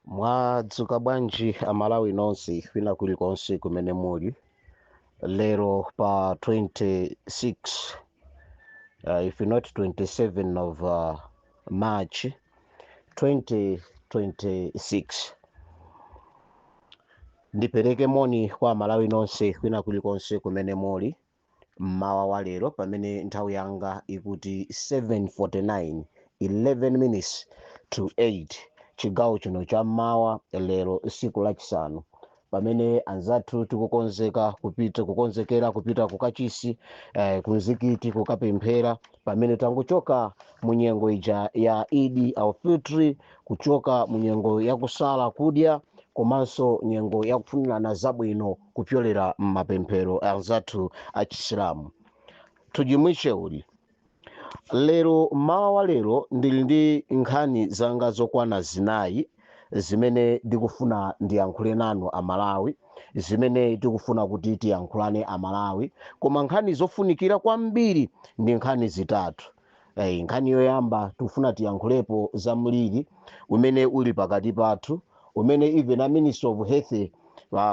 Mwadzuka bwanji amalawi nonse kwina kulikonse kumene muli lero pa 26 if not 27 of March 2026. Ndipereke moni kwa amalawi nonse kwina kulikonse kumene muli mmawa wa lero pamene nthawi yanga ikuti 7:49 11 minutes to 8 chigawo chino cha mmawa lero siku lachisanu pamene anzathu tikukonzekera kupita kukachisi kumzikiti kukapemphera pamene tangochoka munyengo ija ya Idi au Fitri, kuchoka munyengo ya kusala kudya komanso nyengo ya kufunirana zabwino kupyolera m'mapemphero anzathu achisilamu. Tujimwishe uli lero mmawa wa lero ndili ndi nkhani zanga zokwana zinayi zimene ndikufuna ndiyankhule nanu amalawi, zimene tikufuna kuti tiyankhulane amalawi, koma nkhani zofunikira kwambiri ndi nkhani zitatu. Nkhani yoyamba tikufuna tiyankhulepo za mliri umene uli pakati pathu, umene even a Minister of Health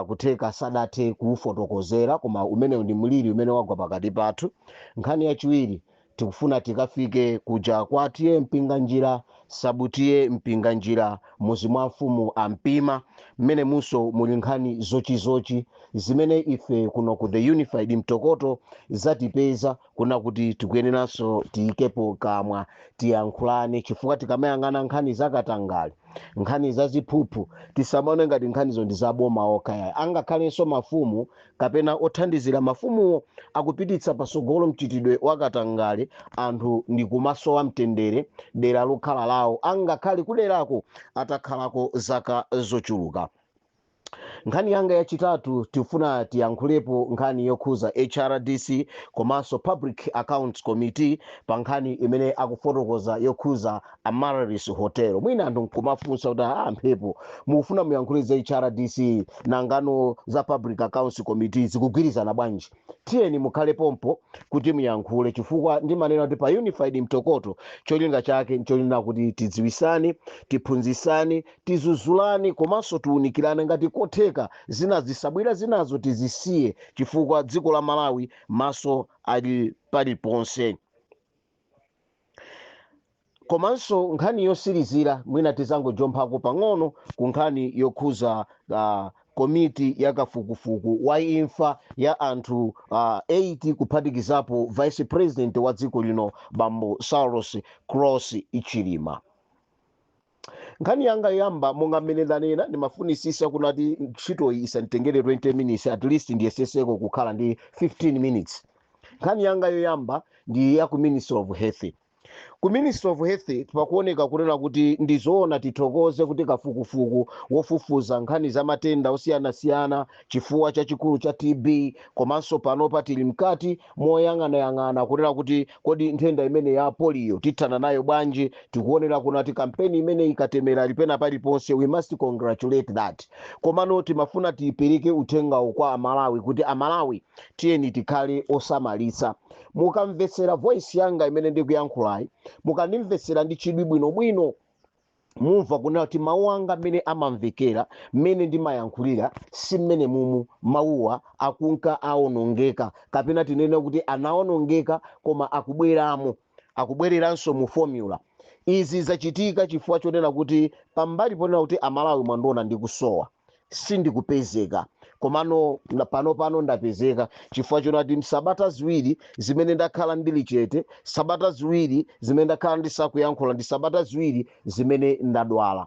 kutheka sadathe kuufotokozera, koma umene ndi mliri umene wagwa pakati pathu. Nkhani yachiwiri tikufuna tikafike kuja kwatiye mpinga njira sabutiye mpinga njira muzi mwa mfumu ampima, mmene muso muli nkhani zochizochi zimene ife kuno ku the Unified Mtokoto zatipeza kuna kuti tikuyeneranso tiyikepo kamwa tiyankhulane, chifukwa tikamayang'ana nkhani zakatangale, nkhani zaziphuphu tisamaone ngati nkhanizo ndi zaboma okaya, angakhalenso mafumu kapena othandizira mafumuwo akupititsa pasogolo mchitidwe wakatangale, anthu ndi kumasowa mtendere dera lokhala lawo, angakhale kuderako atakhalako zaka zochuluka. Nkhani yanga yachitatu tifuna tiyankhulepo nkhani yokhuza HRDC komanso Public Accounts Committee pa nkhani imene akufotokoza yokhuza Amaryllis Hotel. Mwina anthu nkumafunsa kuti mphepo mufuna muyankhule za HRDC nangano za Public Accounts Committee zikugwirizana bwanji? Tiyeni mukhale pompo kuti muyankhule, chifukwa ndimanena kuti pa Unified Mtokoto cholinga chake ncholinga kuti tidziwisani, tiphunzisani, tizuzulani komanso tiunikirane ngati kotheka zina zisabwira zinazo tizisiye, chifukwa dziko la Malawi maso ali paliponse. Komanso nkhani yosirizira mwina tizangojomphako pang'ono ku nkhani yokhuza komiti yakafukufuku wa imfa ya anthu 8 kuphatikizapo Vice President wa dziko lino Bambo Saulos Cross Ichilima. Nkhani yanga yamba monga mmene ndanena ndimafunisisa kunati ntchitoyi isanditengere 20 minutes, at least ndiyeseseko kukhala ndi 15 minutes. Nkhani yanga yoyamba ndi ya ku Minister of Health. Ku Minister of Health pakuoneka kunena kuti ndizoona tithokoze kuti kafukufuku wofufuza nkhani za matenda osiyanasiyana, chifuwa chachikulu cha TB, komanso panopa tili mkati moyang'anayang'ana kunena kuti kodi nthenda imene ya polio tithana nayo bwanji. Tikuonera kunati kampeni imene ikatemera lipena paliponse, we must congratulate that. Komano timafuna tipereke uthengawo kwa amalawi kuti amalawi tiyeni tikhale osamalitsa. Mukamvetsera voice yanga imene ndikuyankhulayi, mukandimvetsera ndi chidwi bwinobwino, mumva kunena kuti mawu anga mmene amamvekera, mmene ndimayankhulira si mmene mumu mawuwa akunka aonongeka, kapena tinene kuti anaonongeka koma akubwereranso mu formula. Izi zachitika chifukwa chonena kuti pambali ponena kuti amalawi mwandiona ndikusowa, sindikupezeka, komano pano ndapezeka, chifukwa chonati sabata ziwiri zimene ndakhala ndili chete, sabata ziwiri zimene ndakhala ndisakuyankhula, ndi sabata ziwiri zimene ndadwala.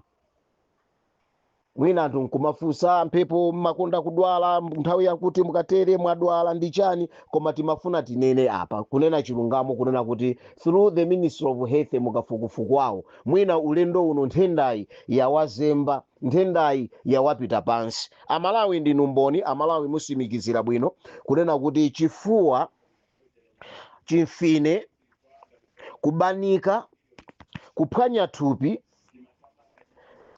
Mwina anthu nkumafunsa mphepo makonda kudwala nthawi yakuti mukatere mwadwala ndi chani, koma timafuna tinene apa kunena chilungamo kunena kuti through the Minister of Health mukafukufuku wawo, mwina ulendo uno nthendayi yawazemba, nthendayi yawapita pansi. Amalawi ndi numboni, amalawi musimikizira bwino kunena kuti chifuwa, chimfine, kubanika, kuphwanya thupi,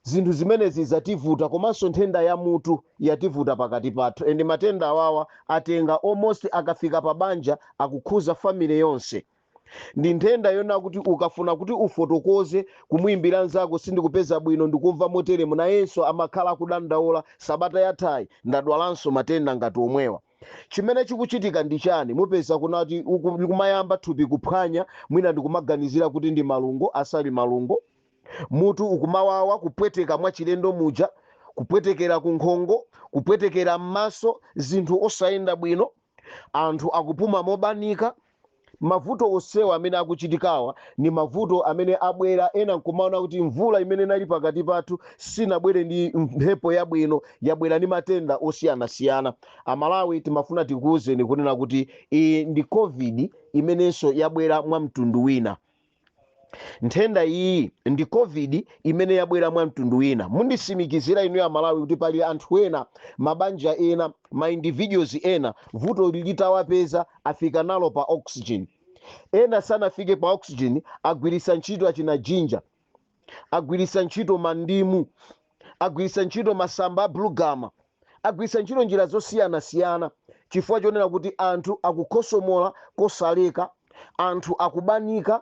zinthu zimenezi zativuta, komanso nthenda ya mutu yativuta pakati pathu, ende matenda awawa atenga almost akafika pa banja akukhuza family yonse. ndi nthenda yona kuti ukafuna kuti ufotokoze kumuimbira nzako sindikupeza bwino ndikumva motere munayenso amakhala kudandaula sabata yathayi ndadwalanso matenda ngati omwewa. Chimene chikuchitika ndi chani? Mupeza kunati kumayamba thupi kuphwanya, mwina ndikumaganizira kuti ndi malungo, asali malungo. Mutu ukumawawa, kupweteka mwachilendo muja, kupwetekera kunkhongo, kupwetekera m'maso, zinthu osayenda bwino, anthu akupuma mobanika. Mavuto osewa amene akuchitikawa ni mavuto amene abwera ena nkumaona kuti mvula imene inali pakati pathu sinabwere ndi mphepo yabwino, yabwera ndi matenda osiyanasiyana. Amalawi timafuna tikuwuzeni kunena kuti iyi ndi covid imenenso yabwera mwa mtundu wina. Nthenda iyi ndi covid imene yabwera mwa mtundu wina. Mundisimikizira inu ya Malawi kuti pali anthu ena, mabanja ena, ma individuals ena vuto lilitawapeza afika nalo pa oxygen. Ena sanafike pa oxygen agwirisa ntchito achina jinja, agwirisa ntchito mandimu, agwirisa ntchito masamba blue gama, agwirisa ntchito njira zosiyanasiyana, chifukwa chonena kuti anthu akukhosomola kosaleka, anthu akubanika,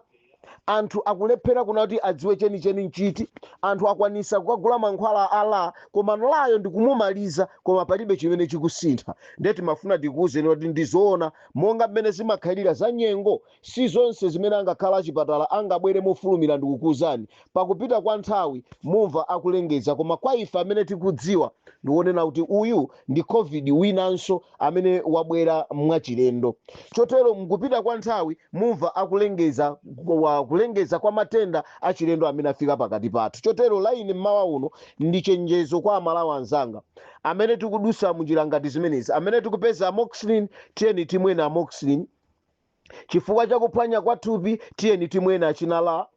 anthu akulephera kuna kuti adziwe chenicheni nchiti, anthu akwanisa kukagula mankhwala ala koma nolayo ndikumumaliza koma palibe chimene chikusintha. Ndeti mafuna tikuwuzeni kuti ndizoona monga mmene zimakhalira za nyengo, si zonse zimene angakhala achipatala angabwere mofulumira ndikukuwuzani. Pakupita kwa nthawi mumva akulengeza, koma kwa ife amene tikudziwa ndiwonena kuti uyu ndi covid winanso amene wabwera mwachilendo. Chotero mkupita kwa nthawi mumva akulengeza kulengeza kwa matenda achilendo amene afika pakati pathu. Chotero laini mmawa uno ndi chenjezo kwa Amalawi anzanga amene tikudusa munjira ngati zimenezi, amene tikupeza amoxicillin, tiyeni timwena amoxicillin. Chifukwa chakuphwanya kwa thupi tiyeni timwena achinala,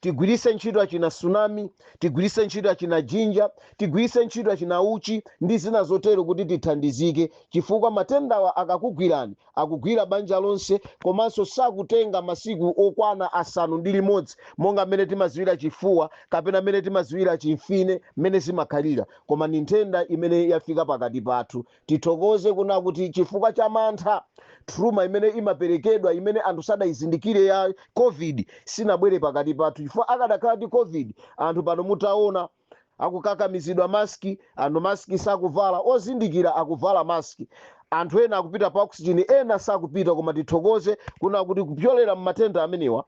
tigwirise ntchito achina tsunami, tigwirise ntchito achina jinja, tigwirise ntchito achina uchi ndi zina zotero kuti tithandizike, chifukwa matendawa akakugwirani akugwira banja lonse, komanso sakutenga masiku okwana 6 monga mmene timaziwira chifuwa kapena mmene timaziwira chimfine mmene zimakhalira, koma ni nthenda imene yafika pakati pathu. Tithokoze kuna kuti chifukwa cha mantha truma imene imaperekedwa imene anthu sadayizindikire ya covid sinabwere pakati pathu, chifukwa akadakhala ndi covid anthu pano mutaona akukakamizidwa maski, anthu maski sakuvala, ozindikira akuvala maski, anthu ena akupita pa oxygen, ena sakupita. Koma tithokoze kuna kuti kupyolera mmatenda amenewa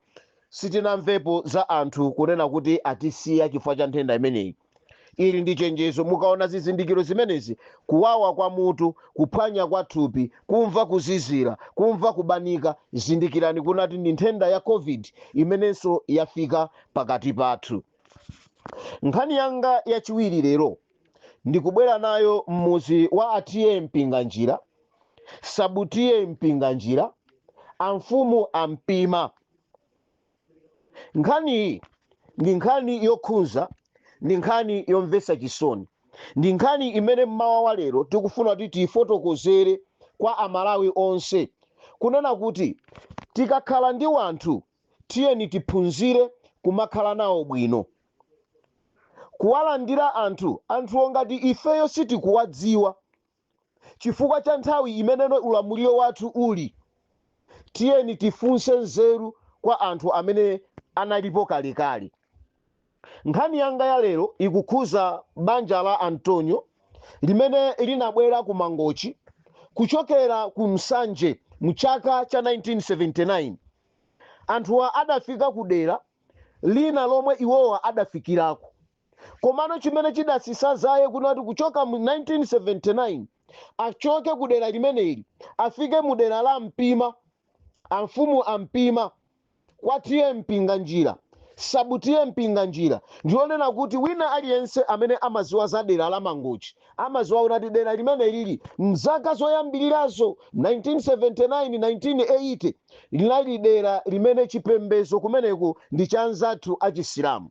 sitinamvepo za anthu kunena kuti atisiya chifukwa cha nthenda imeneyi. Ili ndi chenjezo. Mukaona zizindikiro zimenezi, kuwawa kwa mutu, kuphwanya kwa thupi, kumva kuzizira, kumva kubanika, zindikirani kunati ndi nthenda ya covid imenenso yafika pakati pathu. Nkhani yanga yachiwiri lero ndikubwera nayo mmuzi wa atiye mpinganjira, sabutiye mpinganjira, amfumu ampima. Nkhani iyi ndi nkhani yokhudza, ndi nkhani yomvetsa chisoni, ndi nkhani imene mmawa wa lero tikufuna kuti tifotokozere kwa Amalawi onse kunena kuti tikakhala ndi wanthu tiyeni tiphunzire kumakhala nawo bwino. Kuwalandira anthu ongati ifeyo sitikuwadziwa chifukwa cha nthawi imeneno ulamuliro wathu uli, tiyeni tifunse nzeru kwa anthu amene analipo kalekale. Nkhani yanga ya lero ikukhudza banja la Antonio limene linabwera ku Mangochi kuchokera ku Msanje mu chaka cha 1979. Anthuwa adafika ku dera lina lomwe iwowa adafikirako, komano chimene chidasisa zaye kunati kuchoka mu 1979 achoke ku dera limeneli afike mu dera la Mpima, amfumu ampima, kwatiye mpinganjira, sabutiye mpinganjira. Ndionena kuti wina aliyense amene amaziwa za dera la Mangochi amaziwa kuti dera limene lili mzaka zoyambirirazo 1979 1980 linali dera limene chipembedzo kumeneko ndi cha anzathu achisilamu.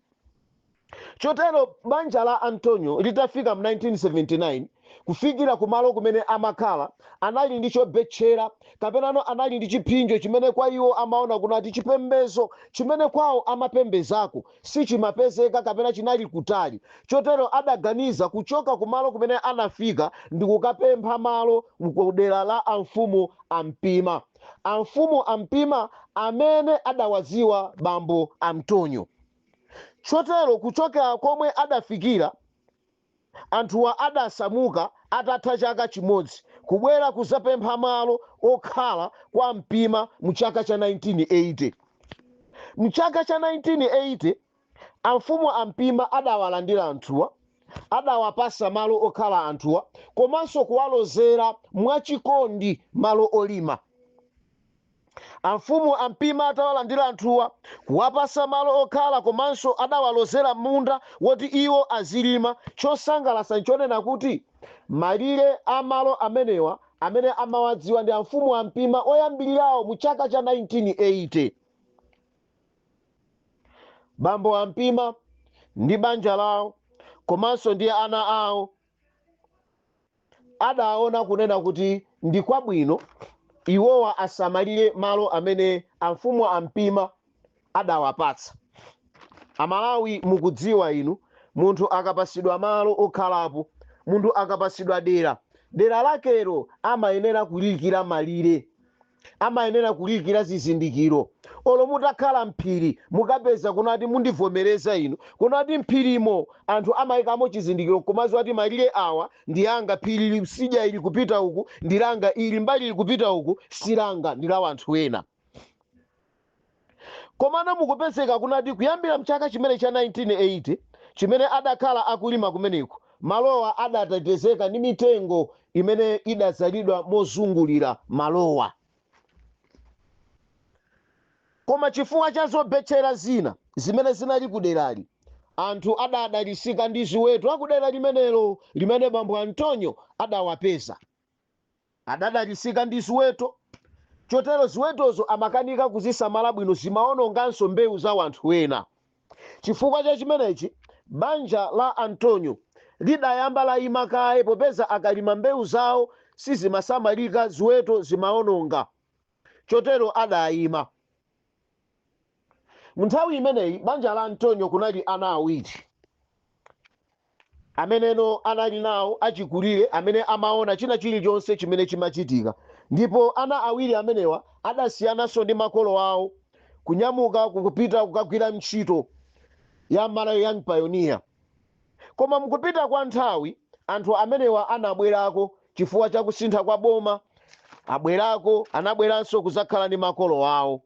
Chotero banja la Antonio litafika mu 1979 kufikira kumalo kumene amakhala anali ndi chobetchera kapenano anali ndi chipinjo chimene kwa iwo amaona kunati chipembedzo chimene kwawo amapembezako sichimapezeka kapena chinali kutali. Chotero adaganiza kuchoka kumalo kumene anafika ndi kukapempha malo ku dera la amfumu ampima. amfumu ampima amene adawaziwa bambo Antonio. Chotero kuchokera komwe adafikira anthuwa adasamuka atatha chaka chimodzi kubwera kuzapempha malo okhala kwa mpima mu chaka cha 1980. Mu chaka cha 1980 amfumu ampima adawalandira anthuwa, adawapasa malo okhala anthuwa, komanso kuwalozera mwachikondi malo olima. Amfumu ampima atawalandira anthuwa, kuwapasa malo okhala, komanso adawalozera munda woti iwo azilima. Chosangalatsa nchonena kuti malire amalo amenewa amene amawadziwa ndi amfumu ampima oyambirirawo mu chaka cha 1980. Bambo ampima ndi banja lawo komanso ndi ana awo adaona kunena kuti ndi kwabwino iwowa asamalire malo amene amfumu ampima adawapatsa. Amalawi mukudziwa inu, munthu akapasidwa malo okhalapo, munthu akapasidwa dera lakero amayenera kulikira malire, amayenera kulikira zizindikiro. Olo mutakhala mphiri mukapeza kunati mundivomereza inu kunati mphirimo anthu amayikamo chizindikiro komanso ati malire awa ndi anga, phiri lisidya ili kupita uku ndilanga, ili mbali ili kupita uku silanga, ndilawa anthu ena. Komana mukupezeka kunati kuyambira mchaka chimene cha 1980 chimene adakhala akulima kumeneko, malowa adatetezeka ndi mitengo imene idazalidwa mozungulira malowa. Koma chifukwa cha zobetchera zina zimene zinali kuderali, anthu adadalisika ndi ziweto akudera limenelo limene bambo Antonio adawapeza. Adadalisika ndi ziweto, chotero ziwetozo amakanika kuzisamala bwino, zimaononganso mbewu za anthu ena. Chifukwa cha chimenechi banja la Antonio lidayamba layima kaye, popeza akalima mbewu zawo sizimasamalika ziweto zimaononga, chotero adayima. Munthawi imeneyi banja la Antonio kunali ana awiri ameneno anali nawo achikulire, amene amaona china chilichonse chimene chimachitika. Ndipo ana awiri amenewa adasiyananso ndi makolo awo kunyamuka kukupita kukagwira ntchito ya Malawi Young Pioneer. Koma mukupita kwa nthawi anthu amenewa anabwerako chifukwa cha kusintha kwa boma, anabweranso kuzakhala ndi makolo awo.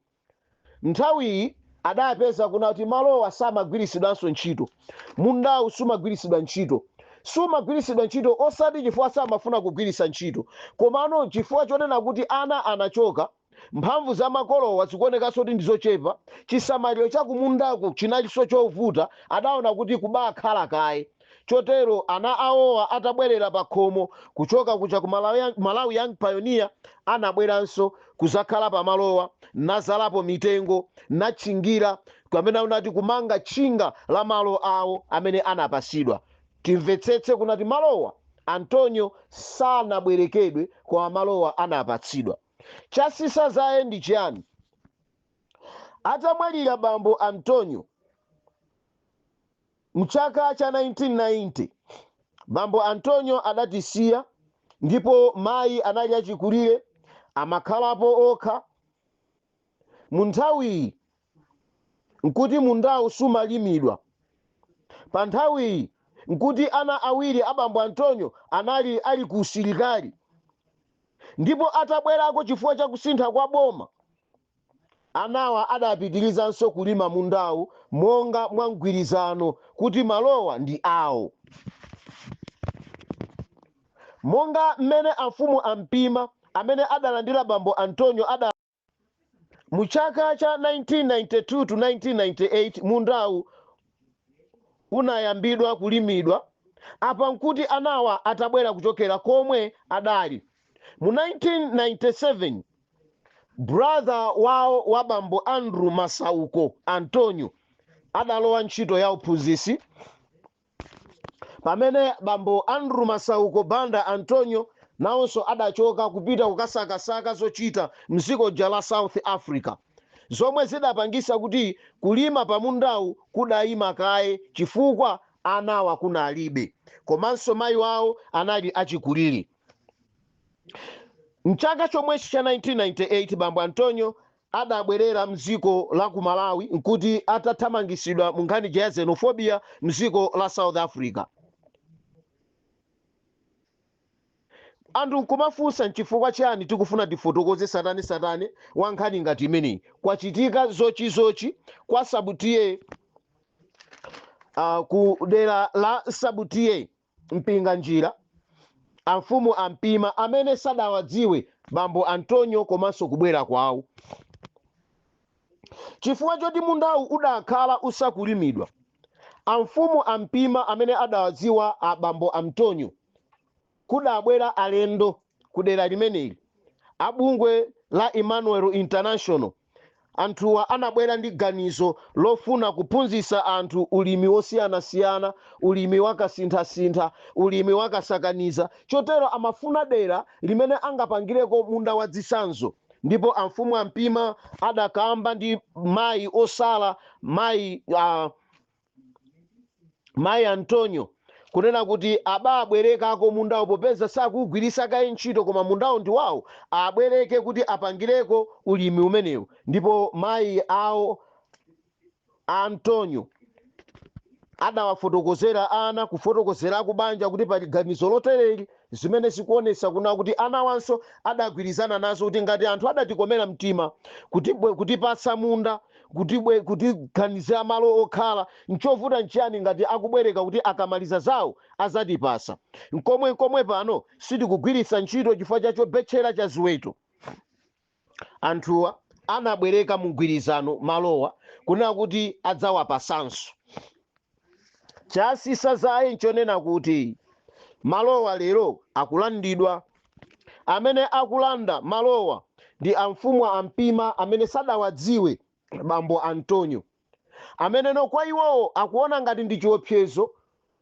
Nthawiyi adapeza kunati malowa samagwirisidwanso ntchito, mundawu sumagwirisidwa ntchito. Sumagwirisidwa ntchito osati chifukwa samafuna kugwirisa ntchito, komano chifukwa chonena kuti ana anachoka, mphamvu za makolowa zikuonekanso kuti ndizochepa, chisamaliro cha kumundaku chinalinso chovuta, adaona kuti kubakhala kaye. Chotero ana awowa atabwerera pa khomo kuchoka kucha ku Malawi Young Pioneer, anabweranso kuzakhala pa malowa, nazalapo mitengo, natchingira kwamene unati kumanga tchinga la malo awo amene anapasidwa. Timvetsetse kunati malowa Antonio sanabwerekedwe kwa malowa anapatsidwa. Chasisa zaye ndi chiyani? Atamwalira bambo Antonio mchaka cha 1990, bambo Antonio adatisiya, ndipo mayi anali achikulire, amakhalapo okha. Munthawiyi nkuti mundawu sumalimidwa. Pa nthawiyi nkuti ana awiri abambo Antonio anali ali ku usilikali, ndipo atabwerako chifukwa cha kusintha kwa boma, anawa adapitirizanso kulima mundawu monga mwamgwirizano kuti malowa ndi awo. Monga mmene amfumu ampima amene adalandira bambo Antonio mu chaka cha 1992 to 1998 mundawu unayambidwa kulimidwa. Apa nkuti anawa atabwera kuchokera komwe adali. Mu 1997 brother wawo wa bambo Andrew Masauko Antonio adalowa ntchito ya uphunzitsi, pamene bambo Andrew Masauko banda Antonio nawonso adachoka kupita kukasakasaka zochita mdziko la South Africa, zomwe zidapangisa kuti kulima pamundawu kudayima kaye chifukwa anawa kunalibe, komanso mayi wawo anali achikulire. mchaka chomwechi cha 1998 bambo Antonio adabwerera mziko la ku Malawi nkuti atathamangisidwa mu nkhani ya xenophobia mziko la South Africa. Anthu nkumafunsa nchifukwa chani tikufuna tifotokoze satani wa nkhani ngati imeneyi. Kwachitika zochi kwa Sabutiye ku dera la Sabutiye mpinga njira amfumu ampima amene sadawadziwe bambo Antonio komanso kubwera kwawo. Chifukwa choti mundawu udakhala usakulimidwa, amfumu ampima amene adawadziwa bambo Antonio kudabwera alendo kudera limeneli, abungwe la Emmanuel International. Anthuwa anabwera ndi ganizo lofuna kuphunzitsa anthu ulimi wosiyanasiyana, ulimi wakasinthasintha, ulimi wakasakaniza, chotero amafuna dera limene angapangireko munda wa zisanzo. Ndipo amfumu ampima adakamba ndi mayi osala, mayi Antonio, kunena kuti abwerekako mundawo popeza sakugwirisa kaye ntchito koma mundawo ndi wawo, abwereke kuti apangireko ulimi umenewu. Ndipo mayi awo Antonio adawafotokozera ana, kufotokozera kubanja kuti pali ganizo lotereri, zimene zikuonesa kuna kuti ana wanso adagwirizana nazo kuti ngati anthu adatikomera mtima kutipatsa munda, kutiganizira malo okhala, nchovuta nchiyani ngati akubwereka kuti akamaliza zawo azatipasa. Nkomwe pano sitikugwiritsa ntchito chifukwa chacho betchera cha ziweto. Anthuwa anabwereka mugwirizano malowa kunena kuti adzawapasanso. Chasisa zaye nchonena kuti malowa lero akulandidwa. Amene akulanda malowa ndi amfumu ampima amene sadawadziwe bambo Antonio, amene no kwa iwowo akuona ngati ndi chiopsezo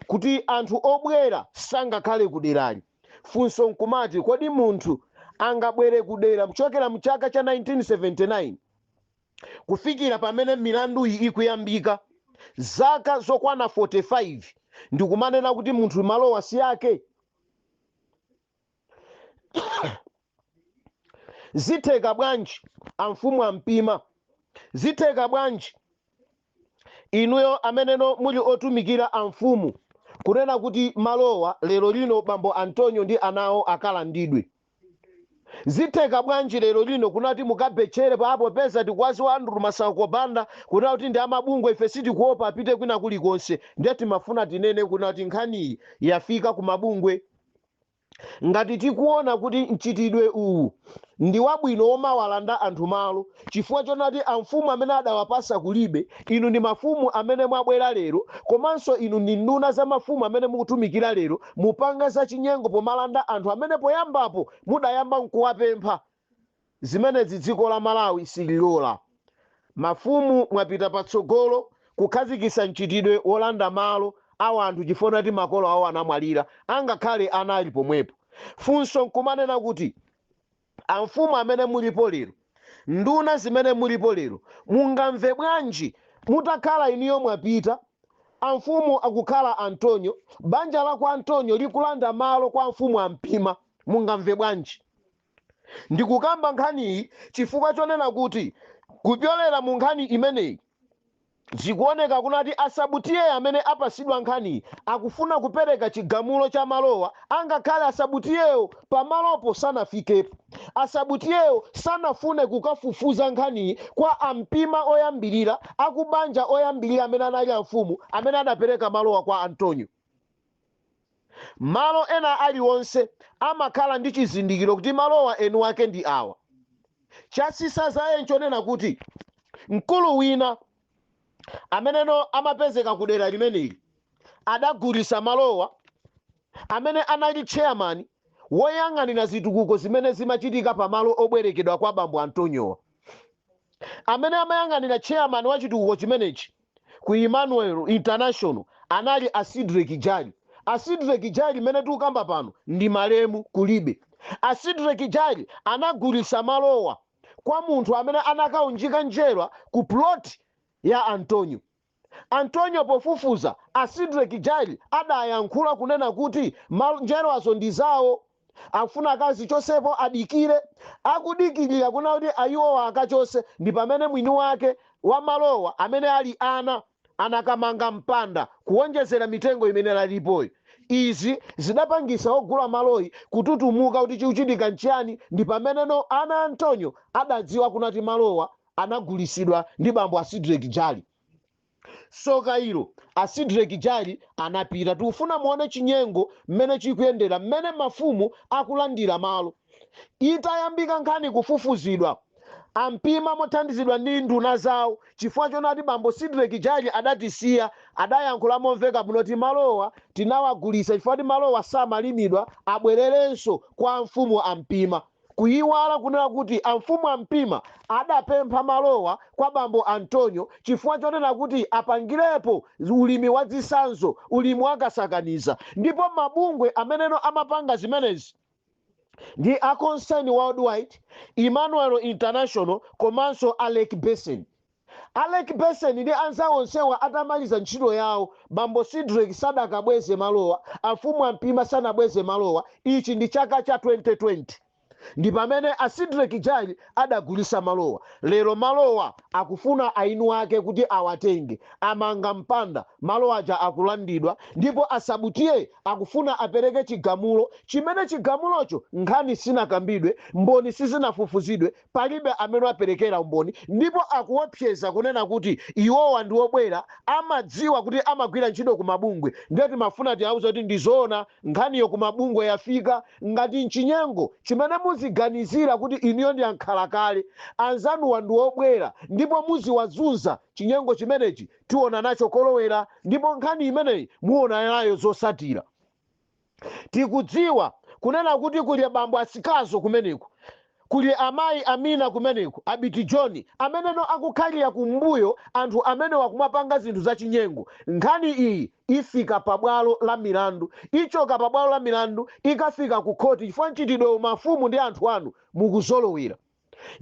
kuti anthu obwera sangakhale kuderali. Funso nkumati kodi munthu angabwere kudera kuchokera mu chaka cha 1979 kufikira pamene milandu iyi ikuyambika, zaka zokwana 45, ndikumanena kuti munthu malowa si ake? Zitheka bwanji amfumu ampima? Zitheka bwanji inuyo ameneno muli otumikira amfumu kunena kuti malowa lero lino bambo Antonio ndi anawo akalandidwe? Zitheka bwanji lero lino kunati mukabetchere papo peza tikwazi wa Andrew Masako Banda kunena kuti ndi amabungwe ife sitikuopa apite kwina kulikonse, ndiye timafuna tinene kunena kuti nkhaniyi yafika ku mabungwe. Ngati tikuona kuti mchitidwe uwu ndi wabwino womawalanda anthu malo, chifukwa chonati amfumu amene adawapasa kulibe, inu ndi mafumu amene mwabwera lero, komanso inu ndi nduna za mafumu amene mukutumikira lero, mupanga za chinyengo pomalanda anthu amene poyambapo mudayamba nkuwapempha. Zimenezi dziko la Malawi sililola. Mafumu mwapita patsogolo kukhazikitsa mchitidwe wolanda malo awa anthu chifukwa kuti makolo awo anamwalira, angakhale anali pomwepo. Funso nkumanena kuti amfumu amene mulipo lero, nduna zimene mulipo lero, mungamve bwanji mutakhala iniyo mwapita, amfumu akukhala Antonio, banja la kwa Antonio likulanda malo kwa mfumu ampima, mungamve bwanji? Ndikukamba nkhaniyi chifukwa chonena kuti kupyolera mu nkhani imeneyi zikuoneka kunati Asabutiye amene apasidwa nkhaniyi akufuna kupereka chigamulo cha malowa, angakhale Asabutiyeyo pamalopo sanafikepo. Asabutiyeyo sanafune kukafufuza nkhaniyi kwa ampima oyambirira, akubanja oyambirira amene anali amfumu amene adapereka malowa kwa Antonio. Malo ena aliwonse amakhala ndi chizindikiro kuti malowa enu ake ndi awa. Chasisa zaye nchonena kuti mkulu wina ameneno amapezeka kudera limeneli adagulisa malowa, amene anali chairman woyang'anira zitukuko zimene zimachitika pamalo obwerekedwa kwa bambo Antonio, amene amayang'anira chairman wa chitukuko chimenechi ku Emmanuel International anali Asidrek Jali. Asidrek Jali mene tukamba pano ndi malemu kulibe. Asidrek Jali anagulisa malowa kwa munthu amene anakaunjika njerwa ku plot ya Antonio. Antonio pofufuza Asidrek Jali adayankhula kunena kuti njerwazo ndi zawo, akufuna akazi chosepo adikire, akudikirira kuna kuti ayiwowa akachose, ndi pamene mwini wake wa malowa amene ali anakamanga mpanda kuwonjezera mitengo imene alipoyo. Izi zidapangisa ogula maloyi kututumuka kuti chikuchitika nchiyani, ndi pameneno ana Antonio adadziwa kunati malowa anagulisidwa ndi bambo a Sidrek Jali. Soka ilo a Sidrek Jali anapita. Tikufuna muone chinyengo mmene chikuyendera, mmene mafumu akulandira malo. Itayambika nkhani kufufuzidwa, ampima mothandizidwa ndi nduna zawo, chifukwa chonati bambo Sidrek Jali adatisiya, adayankhula momveka bwino kuti malowa tinawagulisa chifukwa kuti malowa samalimidwa, abwererenso kwa mfumu ampima. Kuyiwala kunena kuti amfumu ampima adapempha malowa kwa bambo Antonio chifukwa chonena kuti apangirepo ulimi wa zisanzo, ulimi wakasakaniza. Ndipo mabungwe ameneno amapanga zimenezi ndi a Concern Worldwide, Emmanuel International komanso Alec Basin. Alec Basin ndi anzawo onsewa atamaliza ntchito yawo, bambo Sidrek sadakabweze malowa, amfumu ampima sanabweze malowa. Ichi ndi chaka cha 2020. Ndi pamene a Sidrek Jali adagulisa malowa. Lero malowa akufuna ainu ake kuti awatenge, amanga mpanda, malowa aja akulandidwa, ndipo asabutiye akufuna apereke chigamulo, chimene chigamulocho nkhani sinakambidwe, mboni sizinafufuzidwe, palibe amene aperekera umboni, ndipo akuopseza kunena kuti iwowa ndi obwera amadziwa kuti amagwira ntchito ku mabungwe. Ndeti mafuna tiauza kuti ndizoona nkhaniyo ku mabungwe yafika, ngati nchinyengo chimene muziganizira kuti iniyo ndi ankhalakale, anzanuwa ndi obwera, ndipo muziwazunza chinyengo chimenechi tiona nacho kolowera, ndipo nkhani imeneyi muona nayo zosatira. Tikudziwa kunena kuti kuli bambo Asikazo kumeneko, kuli amayi Amina kumeneko, Abiti John ameneno akukhalira kumbuyo anthu amene wakumapanga zinthu za chinyengo. Nkhani iyi ifika pabwalo la milandu, ichoka pabwalo la milandu ikafika ku khoti, chifukwa nchitidwe mafumu ndi anthu anu mukuzolowera.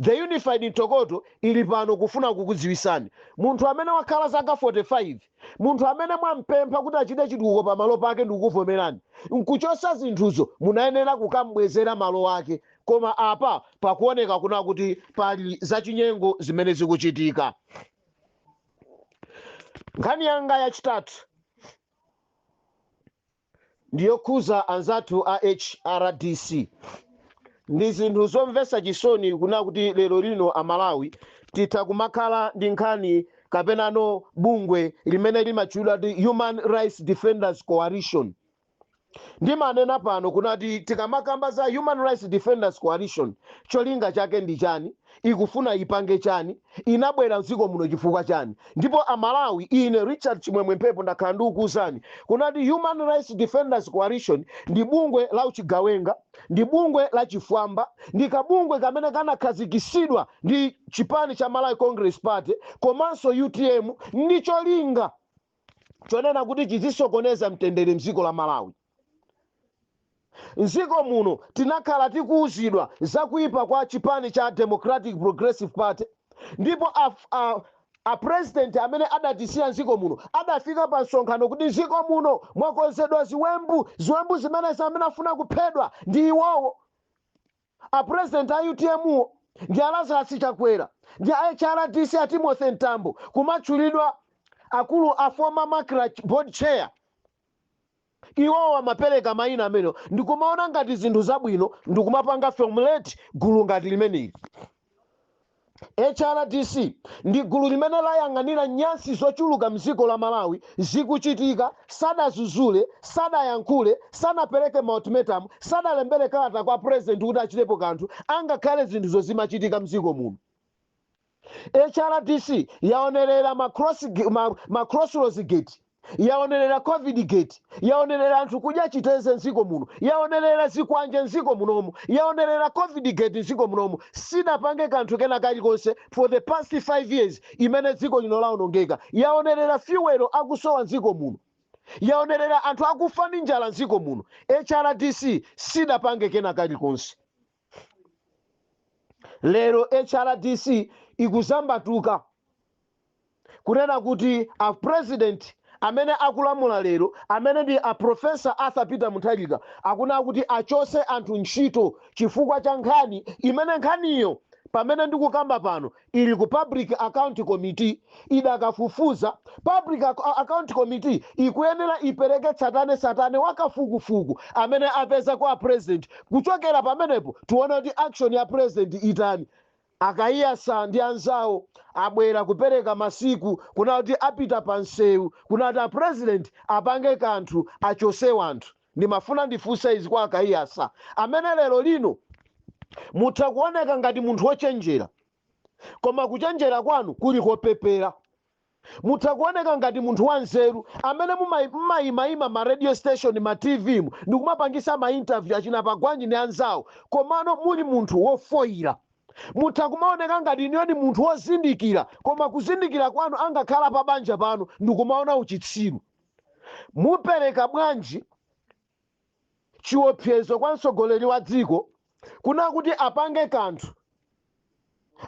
The Unified Ntokoto ili pano kufuna kukudziwisani, munthu amene wakhala zaka 45, munthu amene mwampempha kuti achite chitukuko pa malo pake ndikukuvomerani, nkuchosa zinthuzo munayenera kukambwezera malo ake. Koma apa pakuoneka kuna kuti pali zachinyengo zimene zikuchitika. Nkhani yanga yachitatu ndiyokhuza anzathu a HRDC. Ndi zinthu zomvetsa chisoni kuna kuti lero lino amalawi titha kumakhala ndi nkhani kapenano bungwe limene limatchulidwa ndi Human Rights Defenders Coalition. Ndimanena pano kunati tikamakamba za Human Rights Defenders Coalition, cholinga chake ndi chani, ikufuna ipange chani, inabwera mdziko muno chifukwa chani. Ndipo amalawi, ine Richard Chimwemwe Mphepo ndakhala ndikukuwuzani kunati Human Rights Defenders Coalition ndi bungwe la uchigawenga, ndi bungwe la chifwamba, ndi kabungwe kamene kanakhazikisidwa ndi chipani cha Malawi Congress Party komanso UTM, ndi cholinga chonena kuti chizisokoneza mtendere mdziko la Malawi. Nziko muno tinakhala tikuuzidwa zakuipa kwa chipani cha Democratic Progressive Party, ndipo a president amene adatisiya nziko muno adafika pa nsonkhano kuti nziko muno mwakonzedwa ziwembu zimene amene afuna kuphedwa ndi iwowo. A president a UTM ndi Lazarus Chakwera, ndi a HRDC a Timothy Ntambo, kumatchulidwa akulu a former Makra board chair. Iwowa mapereka mayina amene ndikumaona ngati zinthu zabwino, ndikumapanga formulate gulu ngati limeneli. HRDC ndi gulu limene layang'anira nyansi zochuluka mdziko la Malawi zikuchitika, sadazuzule, sadayankhule, sanapereke ultimatum, sadalembere kalata kwa president kuti achitepo kanthu, angakhale zinthuzo zimachitika mdziko muno. HRDC yaonerera Crossroads Gate, yaonerera COVID gate, yaonerera anthu kudya chiteze nziko muno, yaonerera zikwanje nziko munomu, yaonerera COVID gate nziko munomu. Sidapange kanthu kena kalikonse for the past 5 years imene dziko lino laonongeka. Yaonerera fuel akusowa nziko muno, yaonerera anthu akufa ndi njala nziko muno. HRDC sidapange kena kalikonse. Lero HRDC ikuzambatuka kunena kuti a president amene akulamula lero amene ndi a Professor Arthur Peter Mutharika akuna kuti achose anthu ntchito chifukwa cha nkhani imene nkhaniyo pamene ndikukamba pano ili ku Public Account Committee idakafufuza. Public Account Committee ikuyenera ipereke satane wakafukufuku amene apeza kwa president. Kuchokera pamenepo tuona kuti action ya president itani. Akaiyasa ndi anzawo abwera kupereka masiku kuna kuti apita pansewu kuna kuti president apange kanthu achose wanthu. Ndimafuna ndifunse izi kwa Akaiyasa amene lero lino mutha kuoneka ngati munthu wochenjera koma kuchenjera kwanu kuli kopepera. Mutha kuoneka ngati munthu wanzeru amene mumayima ma radio station ma TV ndikumapangisa ma interview achina pagwanji ndi anzawo komano muli munthu wofoira. Mutha kumaoneka ngati niyo ndi munthu wozindikira koma kuzindikira kwanu angakhala pa banja pano ndikumaona uchitsiru. Mupereka bwanji chiopsezo kwa mtsogoleri wa dziko kuna kuti apange kanthu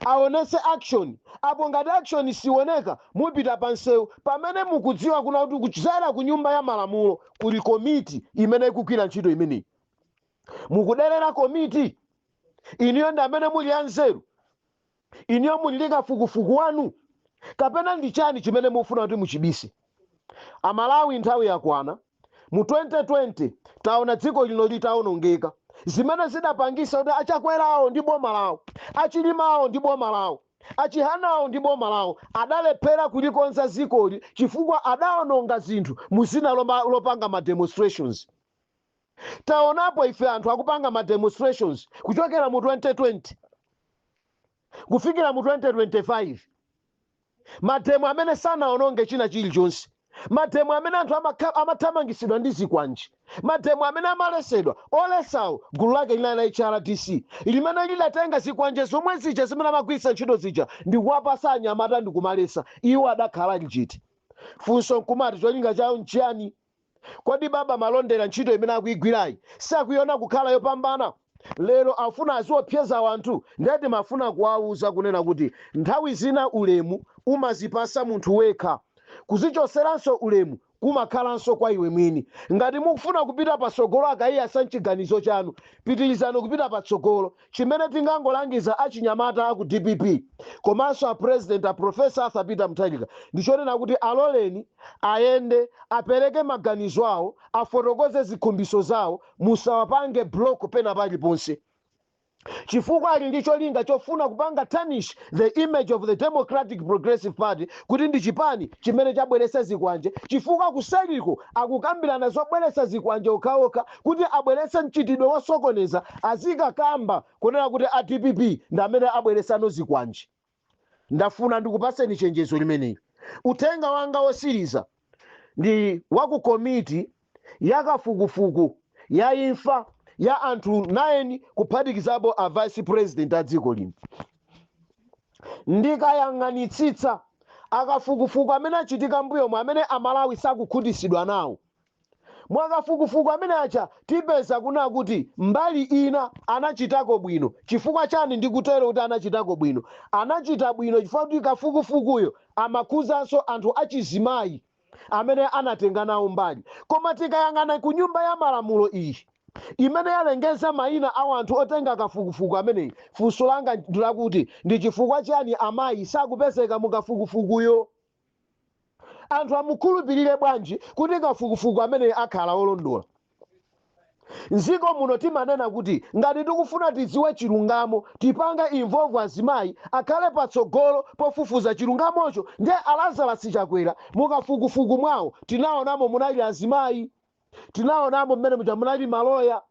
aonese action apo ngati action sioneka mupita pansewu pamene mukudziwa kuna kuti kuchizera ku nyumba ya malamulo kuli komiti imene ikugwira ntchito imeneyi. Mukuderera komiti iniyo ndi amene muli anzeru, iniyo muli ndi kafukufuku wanu kapena ndi chani chimene mufuna kuti muchibise. Amalawi nthawi yakwana mu 2020 taona dziko lino litawonongeka. Zimene zidapangisa kuti achakwerawo ndi boma lawo, achilimawo ndi boma lawo, achihanawo ndi boma lawo adalephera kulikonza zikoli chifukwa adawononga zinthu muzina lopanga ma demonstrations. Taonapo ife anthu akupanga ma demonstrations kuchokera mu 2020 kufikira mu 2025. Mademo amene sanaononge china chilichonse. Mademo amene anthu amathamangisidwa ndi zikwanji. Mademo amene amalesedwa olesawo gulu lake lina la HRDC limene lidatenga zikwanje zomwe zija zimene amagwiritsa ntchito zija ndikuwapasa anyamata ndikumalesa. Iwo adakhala lichiti. Funso nkumati cholinga chawo nchiyani? Kodi baba malondera ntchito imene akuyigwirayi sakuiona kukhala yopambana? Lero afuna aziopseza wanthu ndeti mafuna kuwauza kunena kuti nthawi zina ulemu umazipasa munthu wekha. Kuzichoseranso ulemu kumakhalanso kwa iwe mwini. Ngati mukufuna kupita patsogolo Akaiyasa mchiganizo chanu pitirizani kupita patsogolo. Chimene tingangolangiza achinyamata aku DPP komanso a president a Professor Arthur Peter Mutharika ndichonena kuti aloleni ayende apereke maganizo awo afotokoze zikhumbiso zawo musawapange block pena paliponse. Chifukwa ali ndi cholinga chofuna kupanga tarnish the image of the Democratic Progressive Party kuti ndi chipani chimene chabweresa zikwanje. Chifukwa kuseliko akukambirana zobweresa zikwanje okhaokha kuti abwerese mchitidwe wosokoneza azikakamba kunena kuti a DPP ndi amene abweresano zikwanje. Ndafuna ndikupaseni chenjezo limeneyi. Uthenga wanga wosiriza ndi waku komiti yakafukufuku ya imfa ya anthu 9 kuphatikizapo a vice president a dziko lino. Ndikayang'anitsitsa akafukufuku amene achitika mbuyomo amene amalawi sakukhutitsidwa nawo. Mwakafukufuku amene acha tipeza kuna kuti mbali ina anachitako bwino. Chifukwa chani ndikutero kuti anachitako bwino? Anachita bwino chifukwa kuti kafukufukuyo amakhuzanso anthu achizimayi amene anatenga nawo mbali. Koma tikayang'ana ku nyumba ya malamulo iyi imene yalengeza mayina a anthu otenga kafukufuku ameneyi, funso langa ndilakuti ndi chifukwa chani amayi sakupezeka mu kafukufukuyo? Anthu amukhulupirire bwanji kuti kafukufuku ameneyi akhala olondola? Nziko muno timanena kuti ngati tikufuna tidziwe chilungamo tipanga involve azimayi akhale patsogolo pofufuza chilungamocho. Ndiye Lazarus Chakwera mukafukufuku mwawo tinaonamo munali azimayi, tinaonamo mmene munali maloya.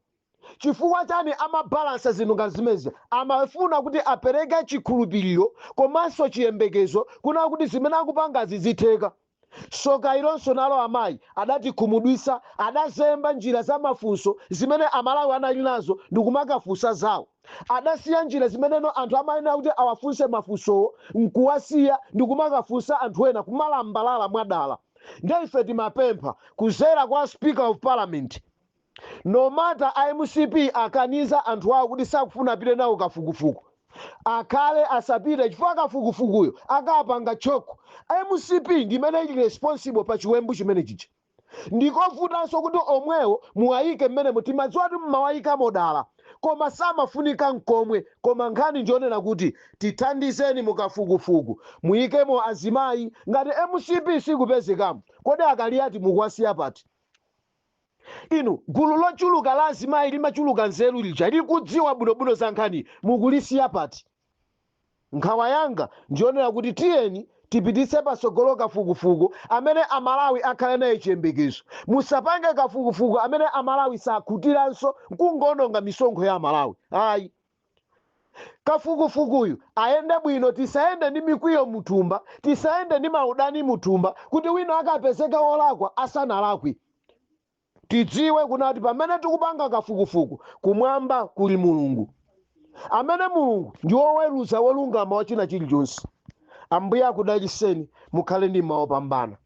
Chifukwa chani amabalansa zinthu ngati zimezi? Amafuna kuti apereke chikhulupiriro komanso chiyembekezo kuna kuti zimene akupangazi zitheka. Soka ilonso nalo amayi adati kumudwisa, adazemba njira za mafunso zimene amalawi anali nazo ndikumakafunsa zawo. Adasiya njira zimeneno anthu amayina kuti awafunse mafunsowo nkuwasiya ndikumakafunsa anthu ena kumalambalala mwadala. Ndiye ife timapempha kuzera kwa Speaker of Parliament, no matter IMCP akaniza anthu awo kuti sakufuna apite nawo kafukufuku, akale asapite chifukwa kafukufukuyo akapanga choko. MCP ndimene ili responsible pa chiwembu chimene chicha. Ndikovutanso kuti omwewo muwayike mmene mutimadziwa kuti mmawayika modala koma samafunika nkomwe. Koma nkhani ndionena kuti tithandizeni mukafukufuku muyikemo azimayi ngati MCP sikupezekamo. Kodi akali ati mukwasiya pati? Inu gulu lochuluka la azimayi limachuluka nzeru lija likudziwa bwinobwino za nkhani mukulisiya pati? Nkhawa yanga ndionera kuti tiyeni tipitise pasogolo kafukufuku amene amalawi akhale naye chiyembekezo. Musapange kafukufuku amene amalawi sakhutiranso nkungononga misonkho ya amalawi. Ayi, kafukufukuyu ayende bwino, tisayende ndi mikwiyo muthumba, tisayende ndi maudani muthumba kuti wina akapezeka wolakwa asanalakwe. Tidziwe kunati pamene tikupanga kafukufuku kumwamba kuli Mulungu, amene Mulungu ndi woweruza wolungama wachina chilichonse. Ambuye akudaliseni, mukhale ndi mawa opambana.